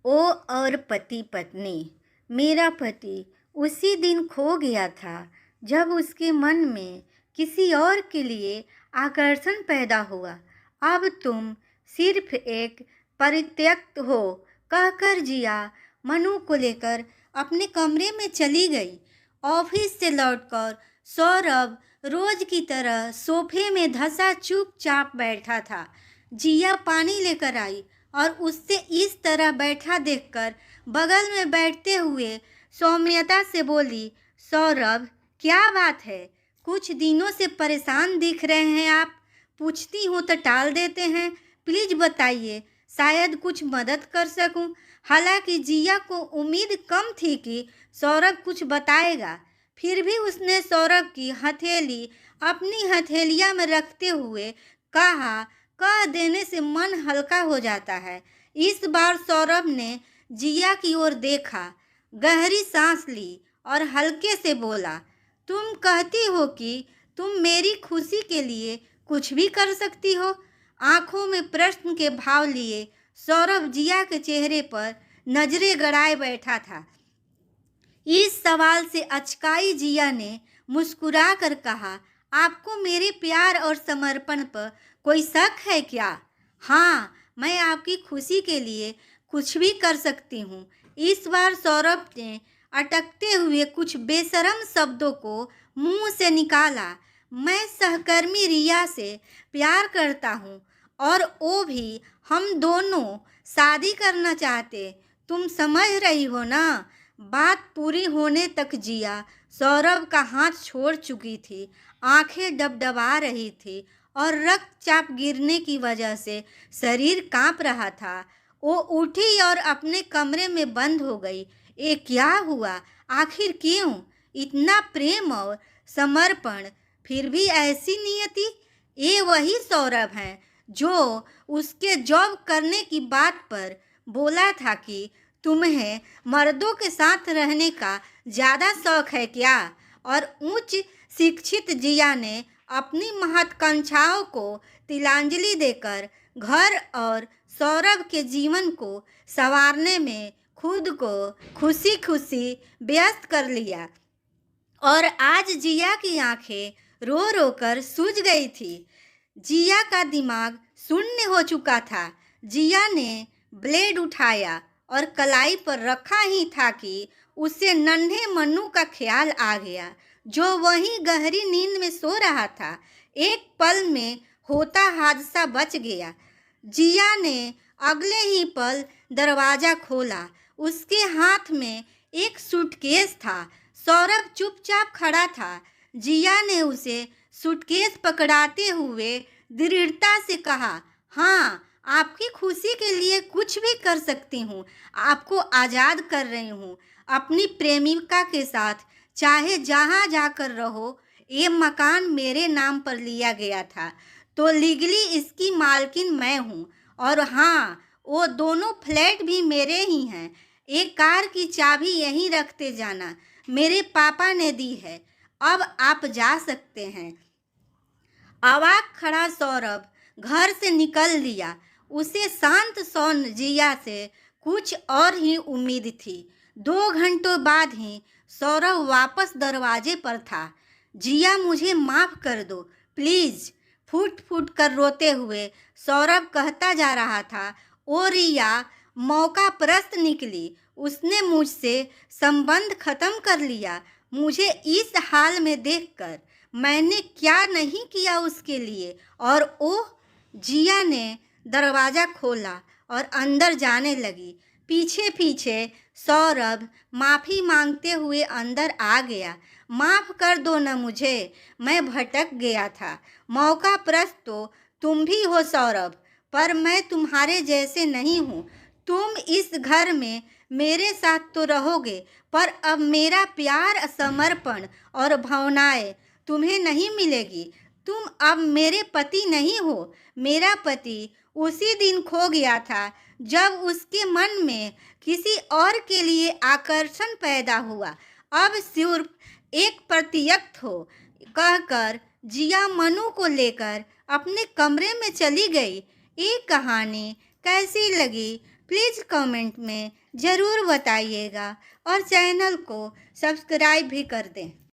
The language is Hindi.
ओ और पति पत्नी। मेरा पति उसी दिन खो गया था जब उसके मन में किसी और के लिए आकर्षण पैदा हुआ। अब तुम सिर्फ एक परित्यक्त हो, कहकर जिया मनु को लेकर अपने कमरे में चली गई। ऑफिस से लौटकर सौरभ रोज की तरह सोफे में धंसा चुपचाप बैठा था। जिया पानी लेकर आई और उससे इस तरह बैठा देखकर बगल में बैठते हुए सौम्यता से बोली, सौरभ क्या बात है? कुछ दिनों से परेशान दिख रहे हैं आप। पूछती हूँ तो टाल देते हैं। प्लीज़ बताइए, शायद कुछ मदद कर सकूं। हालांकि जिया को उम्मीद कम थी कि सौरभ कुछ बताएगा, फिर भी उसने सौरभ की हथेली अपनी हथेलिया में रखते हुए कहा, कह देने से मन हल्का हो जाता है। इस बार सौरभ ने जिया की ओर देखा, गहरी सांस ली और हल्के से बोला, तुम कहती हो कि तुम मेरी खुशी के लिए कुछ भी कर सकती हो? आंखों में प्रश्न के भाव लिए सौरभ जिया के चेहरे पर नजरें गड़ाए बैठा था। इस सवाल से अचकाई जिया ने मुस्कुरा कर कहा, आपको मेरे प्यार और समर्पण पर कोई शक है क्या? हाँ, मैं आपकी खुशी के लिए कुछ भी कर सकती हूँ। इस बार सौरभ ने अटकते हुए कुछ बेशर्म शब्दों को मुंह से निकाला। मैं सहकर्मी रिया से प्यार करता हूँ और वो भी। हम दोनों शादी करना चाहते। तुम समझ रही हो ना? बात पूरी होने तक जिया सौरभ का हाथ छोड़ चुकी थी। आंखें डबडबा रही थी और रक्तचाप गिरने की वजह से शरीर कांप रहा था। वो उठी और अपने कमरे में बंद हो गई। ये क्या हुआ? आखिर क्यों इतना प्रेम और समर्पण, फिर भी ऐसी नियति? ये वही सौरभ हैं जो उसके जॉब करने की बात पर बोला था कि तुम्हें मर्दों के साथ रहने का ज़्यादा शौक है क्या? और उच्च शिक्षित जिया ने अपनी महत्वाकांक्षाओं को तिलांजलि देकर घर और सौरभ के जीवन को संवारने में खुद को खुशी खुशी व्यस्त कर लिया। और आज जिया की आंखें रो रो कर सूज गई थी। जिया का दिमाग शून्य हो चुका था। जिया ने ब्लेड उठाया और कलाई पर रखा ही था कि उसे नन्हे मन्नू का ख्याल आ गया, जो वहीं गहरी नींद में सो रहा था। एक पल में होता हादसा बच गया। जिया ने अगले ही पल दरवाज़ा खोला। उसके हाथ में एक सूटकेस था। सौरभ चुपचाप खड़ा था। जिया ने उसे सूटकेस पकड़ाते हुए दृढ़ता से कहा, हाँ, आपकी खुशी के लिए कुछ भी कर सकती हूँ। आपको आज़ाद कर रही हूँ अपनी प्रेमिका के साथ, चाहे जहाँ जाकर रहो। ये मकान मेरे नाम पर लिया गया था, तो लीगली इसकी मालकिन मैं हूँ। और हाँ, वो दोनों फ्लैट भी मेरे ही हैं। एक कार की चाबी यहीं रखते जाना, मेरे पापा ने दी है। अब आप जा सकते हैं। अवाक खड़ा सौरभ घर से निकल लिया। उसे शांत सौन जिया से कुछ और ही उम्मीद थी। 2 घंटों बाद ही सौरभ वापस दरवाजे पर था। जिया, मुझे माफ़ कर दो प्लीज़, फूट फूट कर रोते हुए सौरभ कहता जा रहा था। ओ रिया मौका परस्त निकली। उसने मुझसे संबंध खत्म कर लिया। मुझे इस हाल में देखकर मैंने क्या नहीं किया उसके लिए। और ओह, जिया ने दरवाज़ा खोला और अंदर जाने लगी। पीछे पीछे सौरभ माफ़ी मांगते हुए अंदर आ गया। माफ़ कर दो न मुझे, मैं भटक गया था। मौका परस्त तो तुम भी हो सौरभ, पर मैं तुम्हारे जैसे नहीं हूँ। तुम इस घर में मेरे साथ तो रहोगे, पर अब मेरा प्यार, समर्पण और भावनाएं तुम्हें नहीं मिलेगी। तुम अब मेरे पति नहीं हो। मेरा पति उसी दिन खो गया था जब उसके मन में किसी और के लिए आकर्षण पैदा हुआ। अब सिर्फ एक प्रत्यक्ष हो, कहकर जिया मनु को लेकर अपने कमरे में चली गई। ये कहानी कैसी लगी प्लीज़ कमेंट में ज़रूर बताइएगा और चैनल को सब्सक्राइब भी कर दें।